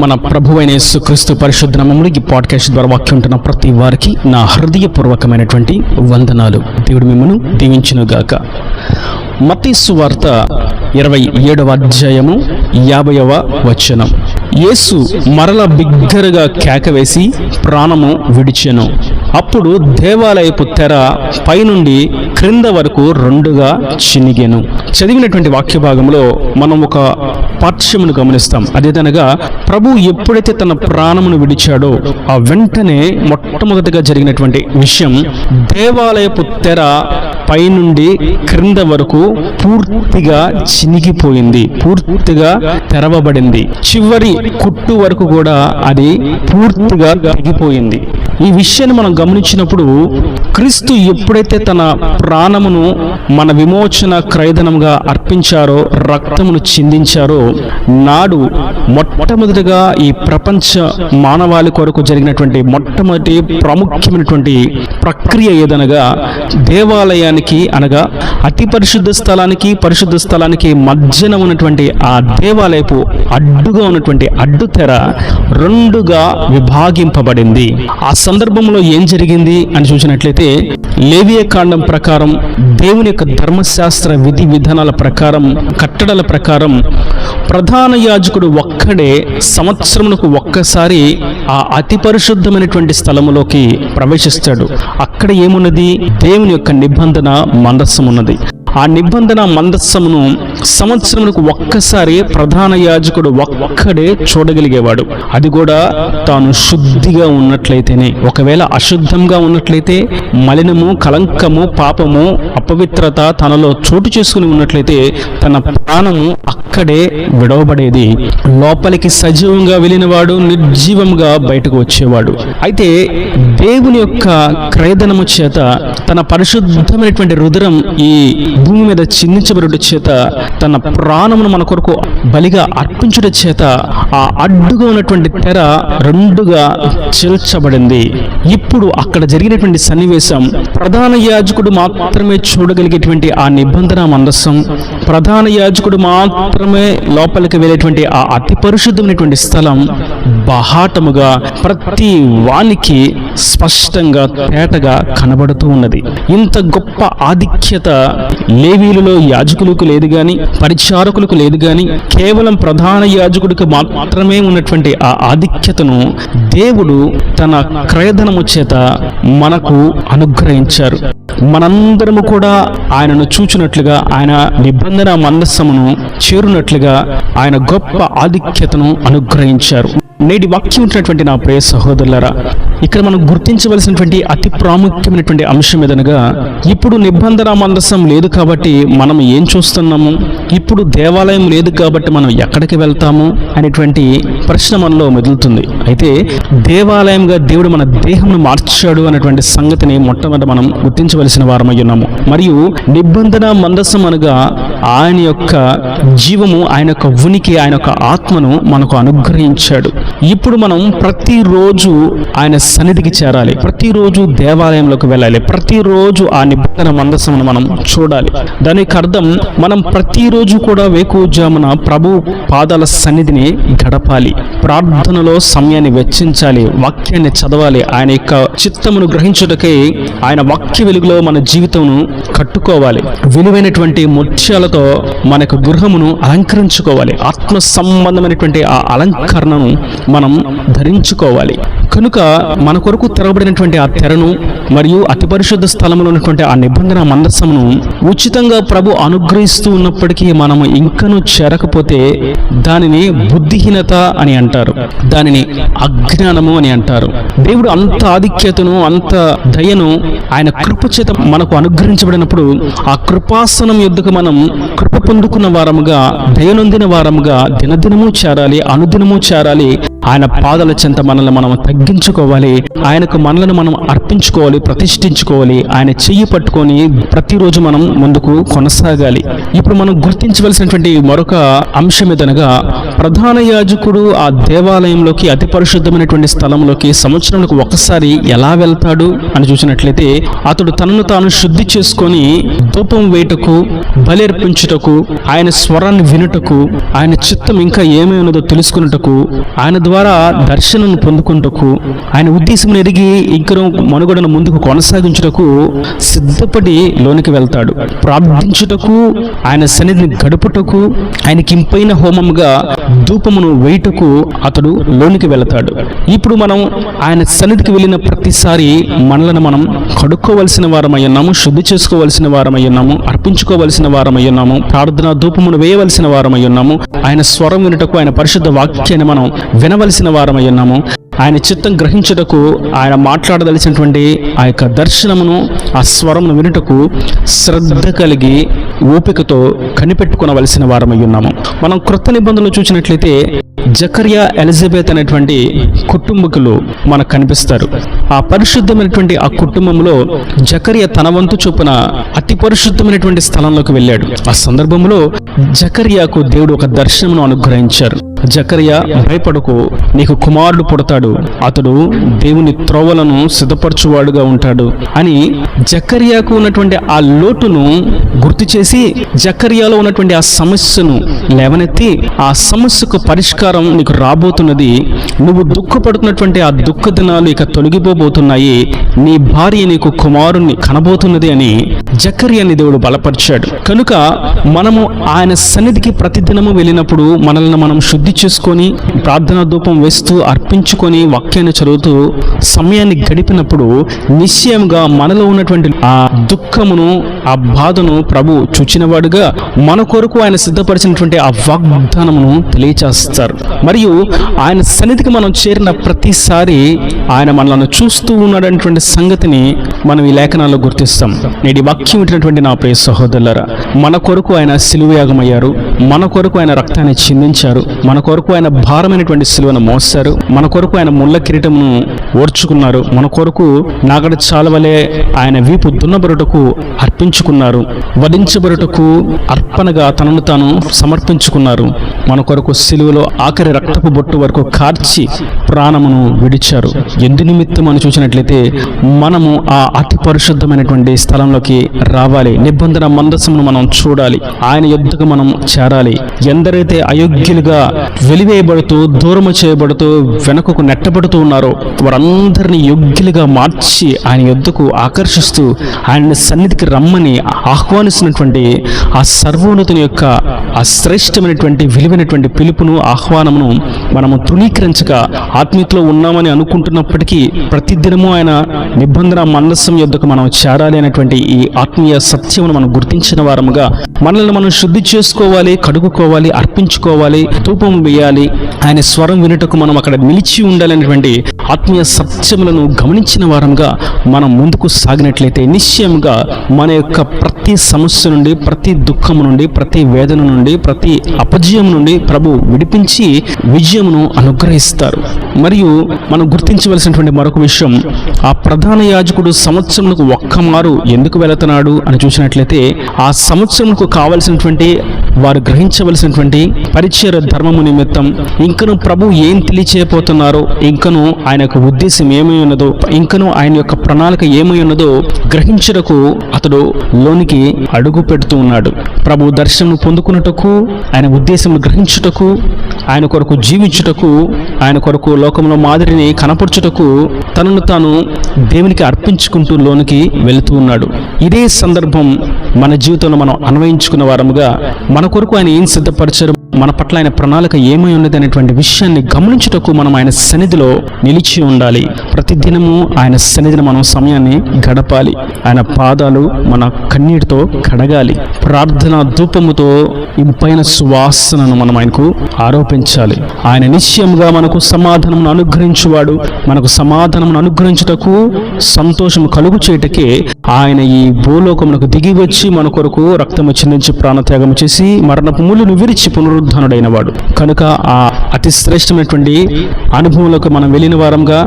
మన ప్రభువైన యేసుక్రీస్తు పరిశుద్ధ నామములో ఈ పాడ్కాస్ట్ ద్వారా వాక్యం ఉంటున్న ప్రతి వారికి నా హృదయపూర్వకమైనటువంటి వందనాలు. దేవుడు మిమ్మల్ని దీవించునుగాక. మత్తయి సువార్త 27వ అధ్యాయము 50వ వచనం. యేసు మరల బిగ్గరగా కేకవేసి ప్రాణము విడిచెను. అప్పుడు దేవాలయపు తెర పైనుండి క్రింద వరకు రెండుగా చినిగెను. చదివినటువంటి వాక్య భాగంలో మనం ఒక పాఠ్యమును గమనిస్తాం. అదేదనగా ప్రభు ఎప్పుడైతే తన ప్రాణమును విడిచాడో ఆ వెంటనే మొట్టమొదటిగా జరిగినటువంటి విషయం, దేవాలయపు తెర పైనుండి క్రింద వరకు పూర్తిగా చినిగిపోయింది, పూర్తిగా తెరవబడింది. చివరి కుట్టు వరకు కూడా అది పూర్తిగా తెగిపోయింది. ఈ విషయాన్ని మనం గమనించినప్పుడు క్రీస్తు ఎప్పుడైతే తన ప్రాణమును మన విమోచన క్రయధనంగా అర్పించారో, రక్తమును చిందించారో, నాడు మొట్టమొదటిగా ఈ ప్రపంచ మానవాళి కొరకు జరిగినటువంటి మొట్టమొదటి ప్రాముఖ్యమైనటువంటి ప్రక్రియ ఏదనగా, దేవాలయానికి అనగా అతి పరిశుద్ధ స్థలానికి పరిశుద్ధ స్థలానికి మధ్యన ఉన్నటువంటి ఆ దేవాలయపు అడ్డుగా ఉన్నటువంటి అడ్డు తెర రెండుగా విభాగింపబడింది. ఆ సందర్భంలో ఏం జరిగింది అని చూసినట్లయితే, లేవియ కాండం ప్రకారం, దేవుని యొక్క ధర్మశాస్త్ర విధి విధానాల ప్రకారం, కట్టడల ప్రకారం ప్రధాన యాజకుడు ఒక్కడే సంవత్సరమునకు ఒక్కసారి ఆ అతి పరిశుద్ధమైనటువంటి స్థలములోకి ప్రవేశిస్తాడు. అక్కడ ఏమున్నది? దేవుని యొక్క నిబంధన మందస్సం ఉన్నది. ఆ నిబంధన మందస్సమును సంవత్సరమునకు ఒక్కసారి ప్రధాన యాజకుడు ఒక్కడే చూడగలిగేవాడు. అది కూడా తాను శుద్ధిగా ఉన్నట్లయితేనే. ఒకవేళ అశుద్ధంగా ఉన్నట్లయితే, మలినము, కలంకము, పాపము, అపవిత్రత తనలో చోటు చేసుకుని ఉన్నట్లయితే తన ప్రాణము అక్కడే విడవబడేది. లోపలికి సజీవంగా వెళ్ళినవాడు నిర్జీవంగా బయటకు వచ్చేవాడు. అయితే దేవుని యొక్క క్రయధనము చేత తన పరిశుద్ధమైనటువంటి రుధిరం ఈ భూమి మీద చిందించబడుట చేత, తన ప్రాణమును మన కొరకు బలిగా అర్పించుట చేత ఆ అడ్డుగా ఉన్నటువంటి తెర రెండుగా చీల్చబడింది. ఇప్పుడు అక్కడ జరిగినటువంటి సన్నివేశం, ప్రధాన యాజకుడు మాత్రమే చూడగలిగేటువంటి ఆ నిబంధన మందస్సం, ప్రధాన యాజకుడు మాత్రమే లోపలికి వెళ్ళేటువంటి ఆ అతి పరిశుద్ధమైనటువంటి స్థలం బహాటముగా ప్రతి వానికి స్పష్టంగా తేటగా కనబడుతూ ఉన్నది. ఇంత గొప్ప ఆధిక్యత లేవీయులలో యాజకులకు లేదు గాని, పరిచారకులకు లేదు గాని, కేవలం ప్రధాన యాజకుడికి మాత్రమే ఉన్నటువంటి ఆ ఆధిక్యతను దేవుడు తన క్రయధనము చేత మనకు అనుగ్రహించారు. మనందరము కూడా ఆయనను చూచినట్లుగా, ఆయన నిబంధన మందస్సమును చేరునట్లుగా ఆయన గొప్ప ఆధిక్యతను అనుగ్రహించారు. నేటి వాక్యం ఉంటున్నటువంటి నా ప్రియ సహోదరులారా, ఇక్కడ మనం గుర్తించవలసినటువంటి అతి ప్రాముఖ్యమైనటువంటి అంశం ఏదనగా, ఇప్పుడు నిబంధన మందస్సం లేదు కాబట్టి మనం ఏం చూస్తున్నాము, ఇప్పుడు దేవాలయం లేదు కాబట్టి మనం ఎక్కడికి వెళ్తాము అనేటువంటి ప్రశ్న మనలో మెదులుతుంది. అయితే దేవాలయంగా దేవుడు మన దేహంను మార్చాడు అనేటువంటి సంగతిని మొట్టమొదట మనం గుర్తించవలసిన వారమై ఉన్నాము. మరియు నిబంధన మందస్సం అనగా ఆయన యొక్క జీవము, ఆయన యొక్క ఉనికి, ఆయన యొక్క ఆత్మను మనకు అనుగ్రహించాడు. ఇప్పుడు మనం ప్రతిరోజు ఆయన సన్నిధికి చేరాలి, ప్రతిరోజు దేవాలయంలోకి వెళ్ళాలి, ప్రతిరోజు ఆ నిబంధన మందస్సమును మనం చూడాలి. దానికి అర్థం, మనం ప్రతిరోజు కూడా వేకువజామున ప్రభు పాదాల సన్నిధిని గడపాలి, ప్రార్థనలో సమయాన్ని వెచ్చించాలి, వాక్యాన్ని చదవాలి, ఆయన యొక్క చిత్తమును గ్రహించుటకై ఆయన వాక్య వెలుగులో మన జీవితమును కట్టుకోవాలి, విలువైనటువంటి ముత్యాలతో మన యొక్క గృహమును అలంకరించుకోవాలి, ఆత్మ సంబంధమైనటువంటి ఆ అలంకరణను మనం ధరించుకోవాలి. కనుక మన కొరకు తెరవబడినటువంటి ఆ తెరను మరియు అతి పరిశుద్ధ స్థలంలో ఉన్నటువంటి ఆ నిబంధన మందస్సమును ఉచితంగా ప్రభు అనుగ్రహిస్తూ ఉన్నప్పటికీ మనము ఇంకనూ చేరకపోతే దానిని బుద్ధిహీనత అని అంటారు, దానిని అజ్ఞానము అని అంటారు. దేవుడు అంత ఆధిక్యతను, అంత దయను ఆయన కృప చేత మనకు అనుగ్రహించబడినప్పుడు ఆ కృపాసనం యొద్దకు మనం కృప పొందుకున్న వారముగా, దయనొందిన వారముగా దినదినము చేరాలి, అనుదినము చేరాలి. ఆయన పాదాల చెంత మనల్ని మనం తగ్గించుకోవాలి, ఆయనకు మనలను మనం అర్పించుకోవాలి, ప్రతిష్ఠించుకోవాలి. ఆయన చెయ్యి పట్టుకొని ప్రతిరోజు మనం ముందుకు కొనసాగాలి. ఇప్పుడు మనం గుర్తించవలసినటువంటి మరొక అంశం ఏదనగా, ప్రధాన యాజకుడు ఆ దేవాలయంలోకి, అతి పరిశుద్ధమైనటువంటి స్థలంలోకి సంవత్సరానికి ఒకసారి ఎలా వెళ్తాడు అని చూసినట్లయితే, అతడు తనను తాను శుద్ధి చేసుకొని ధూపం వేయుటకు, బలి అర్పించుటకు, ఆయన స్వరాన్ని వినుటకు, ఆయన చిత్తం ఇంకా ఏమై ఉన్నదో తెలుసుకున్నటకు, ఆయన ద్వారా దర్శనం పొందుకుంటకు, ఆయన ఉద్దేశం ఎరిగి ఇంకను మనుగడను ముందుకు కొనసాగించుటకు సిద్ధపడి లోనికి వెళ్తాడు. ప్రార్థించుటకు, ఆయన సన్నిధిని గడుపుటకు, ఆయనకి ఇంపైన హోమంగా ధూపమును వేయుటకు అతడు లోనికి వెళతాడు. ఇప్పుడు మనం ఆయన సన్నిధికి వెళ్ళిన ప్రతిసారి మనలను మనం కడుక్కోవలసిన వారమై ఉన్నాము, శుద్ధి చేసుకోవలసిన వారమై ఉన్నాము, అర్పించుకోవలసిన వారమై ఉన్నాము, ప్రార్థనా ధూపమును వేయవలసిన వారమై ఉన్నాము, ఆయన స్వరం వినుటకు, ఆయన పరిశుద్ధ వాక్యాన్ని మనం వినవలసిన వారమై ఉన్నాము, ఆయన చిత్తం గ్రహించుటకు, ఆయన మాట్లాడదలిసినటువంటి ఆ యొక్క దర్శనమును, ఆ స్వరమును వినుటకు శ్రద్ధ కలిగి ఓపికతో కనిపెట్టుకునవలసిన వారమై ఉన్నాము. మనం క్రొత్త నిబంధనలు చూసినట్లయితే జకర్యా, ఎలిజబెత్ అనేటువంటి కుటుంబకులు మనకు కనిపిస్తారు. ఆ పరిశుద్ధమైనటువంటి ఆ కుటుంబంలో జకర్యా తన వంతు చొప్పున అతి పరిశుద్ధమైనటువంటి స్థలంలోకి వెళ్ళాడు. ఆ సందర్భంలో జకర్యాకు దేవుడు ఒక దర్శనమును అనుగ్రహించారు. జకర్యా, భయపడకు, నీకు కుమారుడు పుడతాడు, అతడు దేవుని త్రోవలను సిద్ధపరచువాడుగా ఉంటాడు అని జకర్యాకు ఉన్నటువంటి ఆ లోటును గుర్తు చేసి, జకర్యాలో ఉన్నటువంటి ఆ సమస్యను లేవనెత్తి, ఆ సమస్యకు పరిష్కారం నీకు రాబోతున్నది, నువ్వు దుఃఖపడుతున్నటువంటి ఆ దుఃఖ దినాలు ఇక తొలగిపోబోతున్నాయి, నీ భార్య నీకు కుమారుణ్ణి కనబోతున్నది అని జకర్యాని దేవుడు బలపరిచాడు. కనుక మనము ఆయన సన్నిధికి ప్రతిదినము వెళ్ళినప్పుడు మనల్ని మనం శుద్ధి చేసుకొని, ప్రార్థనా ధూపం వేస్తూ, అర్పించుకొని, వాక్యాన్ని చదువుతూ సమయాన్ని గడిపినప్పుడు నిశ్చయంగా మనలో ఉన్నటువంటి ఆ దుఃఖమును, ఆ బాధను ప్రభు చూచినవాడుగా మన కొరకు ఆయన సిద్ధపరిచినటువంటి ఆ వాగ్దానమును తెలియచేస్తారు. మరియు ఆయన సన్నిధికి మనం చేరిన ప్రతిసారి ఆయన మనల్ని చూస్తూ ఉన్నాడనేటువంటి సంగతిని మనం ఈ లేఖనాల్లో గుర్తిస్తాం. నేటి వాక్యం వింటున్నటువంటి నా ప్రియ సహోదరులారా, మన కొరకు ఆయన సిలువయాగమయ్యారు, మన కొరకు ఆయన రక్తాన్ని చిందించారు, మన కొరకు ఆయన భారమైనటువంటి సిలువను మోస్తారు, మన కొరకు ఆయన ముళ్ళ కిరీటమును ఓర్చుకున్నారు, మన కొరకు నాగడ చాలవలే ఆయన వీపు దున్నబరుటకు అర్పించుకున్నారు, వధించబరుటకు అర్పణగా తనను తాను సమర్పించుకున్నారు, మన కొరకు సిలువలో ఆఖరి రక్తపు బొట్టు వరకు కార్చి ప్రాణమును విడిచారు. ఎందు నిమిత్తం అని చూసినట్లయితే మనము ఆ అతి పరిశుద్ధమైనటువంటి స్థలంలోకి రావాలి. నిబంధన మందసమును మనం చూడాలి, ఆయన యొద్దకు మనం చేరాలి. ఎందరైతే అయోగ్యులుగా వెలివేయబడుతూ, దూరము చేయబడుతూ, వెనుకకు నెట్టబడుతూ ఉన్నారో వారందరినీ యోగ్యులుగా మార్చి ఆయన యొద్దకు ఆకర్షిస్తూ ఆయన సన్నిధికి రమ్మని ఆహ్వానిస్తున్నటువంటి ఆ సర్వోన్నతుని యొక్క ఆ శ్రేష్టమైనటువంటి విలువైనటువంటి పిలుపును, ఆహ్వానమును మనము తృణీకరించక ఆత్మీయతలో ఉన్నామని అనుకుంటున్నప్పటికీ ప్రతిదినము ఆయన నిబంధన మందసం యొద్దకు మనం చేరాలి అనేటువంటి ఈ ఆత్మీయ సత్యమును మనం గుర్తించిన వారముగా మనల్ని మనం శుద్ధి చేసుకోవాలి, కడుగుకోవాలి, అర్పించుకోవాలి, ధూపం వేయాలి, ఆయన స్వరం వినుటకు మనం అక్కడ నిలిచి ఉండాలనేటువంటి ఆత్మీయ సత్యములను గమనించిన వారంగా మనం ముందుకు సాగినట్లయితే నిశ్చయంగా మన యొక్క ప్రతి సమస్య నుండి, ప్రతి దుఃఖము నుండి, ప్రతి వేదన నుండి, ప్రతి అపజయం నుండి ప్రభు విడిపించి విజయమును అనుగ్రహిస్తారు. మరియు మనం గుర్తించవలసినటువంటి మరొక విషయం, ఆ ప్రధాన యాజకుడు సంవత్సరములకు ఒక్కమారు ఎందుకు వెళుతున్నాడు అని చూసినట్లయితే ఆ సంవత్సరములకు కావలసినటువంటి వారు గ్రహించవలసినటువంటి పరిచయ ధర్మము నిమిత్తం, ఇంకను ప్రభు ఏం తెలియచేయబోతున్నారో, ఇంకను ఆయన యొక్క ఉద్దేశం ఏమై ఉన్నదో, ఇంకను ఆయన యొక్క ప్రణాళిక ఏమై ఉన్నదో గ్రహించుటకు అతడు లోనికి అడుగు పెడుతూ ఉన్నాడు. ప్రభు దర్శనం పొందుకున్నటకు, ఆయన ఉద్దేశం గ్రహించుటకు, ఆయన కొరకు జీవించుటకు, ఆయన కొరకు లోకంలో మాదిరిని కనపరచుటకు తనను తాను దేవునికి అర్పించుకుంటూ లోనికి వెళుతూ ఉన్నాడు. ఇదే సందర్భం మన జీవితంలో మనం అన్వయించుకున్న వారముగా మన కొరకు ఆయన ఏం సిద్ధపరిచారు, మన పట్ల ఆయన ప్రణాళిక ఏమై ఉన్నది అనేటువంటి విషయాన్ని గమనించుటకు మనం ఆయన సన్నిధిలో నిలిచి ఉండాలి. ప్రతిదినము ఆయన సన్నిధిని మనం సమయాన్ని గడపాలి. ఆయన పాదాలు మన కన్నీటితో కడగాలి. ప్రార్థన ధూపముతో ఇంపైన సువాసనను మనం ఆయనకు ఆరోపించాలి. ఆయన నిశ్చయముగా మనకు సమాధానమును అనుగ్రహించువాడు. మనకు సమాధానమును అనుగ్రహించుటకు, సంతోషము కలుగు చేయటకే ఆయన ఈ భూలోకమునకు దిగి వచ్చి మన కొరకు రక్తము చిందించి ప్రాణత్యాగము చేసి మరణపు ముళ్ళును విరిచి పునరుద్ధరణ పునరుద్ధానుడైన వాడు కనుక ఆ అతి శ్రేష్టమైనటువంటి అనుభవంలోకి మనం వెళ్ళిన వారంగా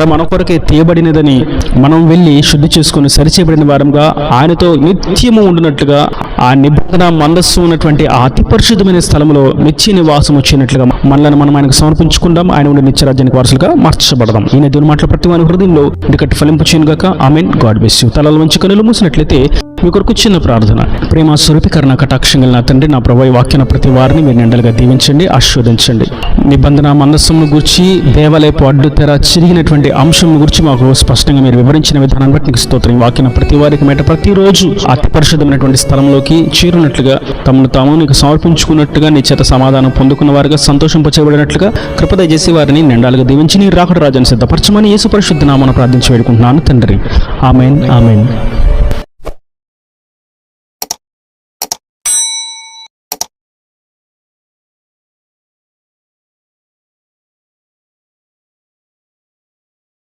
మన కొరకే తీయబడినదని మనం వెళ్ళి శుద్ధి చేసుకుని సరిచేయబడిన వారంగా ఆయనతో నిత్యము ఉండినట్లుగా ఆ నిబంధన మందస్సు ఉన్నటువంటి ఆ అతి పరిశుద్ధమైన స్థలంలో నిత్య నివాసం వచ్చినట్లుగా మనల్ని మనం ఆయనకు సమర్పించుకుందాం. ఆయన ఉండే నిత్యరాజ్యానికి వారసులుగా మార్చబడదాం. ఈయన దేవుని మాటల ప్రతి వారి హృదయంలో ఇక్కటి ఫలింపు చేయనుగాక. ఆమెన్. God bless you. తలలు వంచి కనులు మూసినట్లయితే మీ కొరకు చిన్న ప్రార్థన. ప్రేమ స్వరూపీకరణ కటాక్షంగా నా తండ్రి, నా ప్రభు ఈ వాక్యాన్ని ప్రతి వారిని మీరు నిండలుగా దీవించండి, ఆశీర్వదించండి. నిబంధన మందస్సును గురించి, దేవాలయపు అడ్డు తెర చిరిగినటువంటి అంశం గురించి మాకు స్పష్టంగా మీరు వివరించిన విధానాన్ని బట్టి నీకు స్తోత్రం. ఈ వాక్యాన్ని ప్రతి వారికి మేట ప్రతిరోజు అతి పరిశుద్ధమైనటువంటి స్థలంలోకి చేరునట్లుగా, తమను తాము నీకు సమర్పించుకున్నట్టుగా, నీ చేత సమాధానం పొందుకున్న వారిగా, సంతోషింపచేయబడినట్లుగా కృపద చేసి వారిని నిండాలుగా దీవించి నీ రాకడ రాజ్యాన్ని సిద్ధపరచమని యేసు పరిశుద్ధ నామమున ప్రార్థించి వేడుకుంటున్నాను తండ్రి. ఆమెన్. ఆమెన్.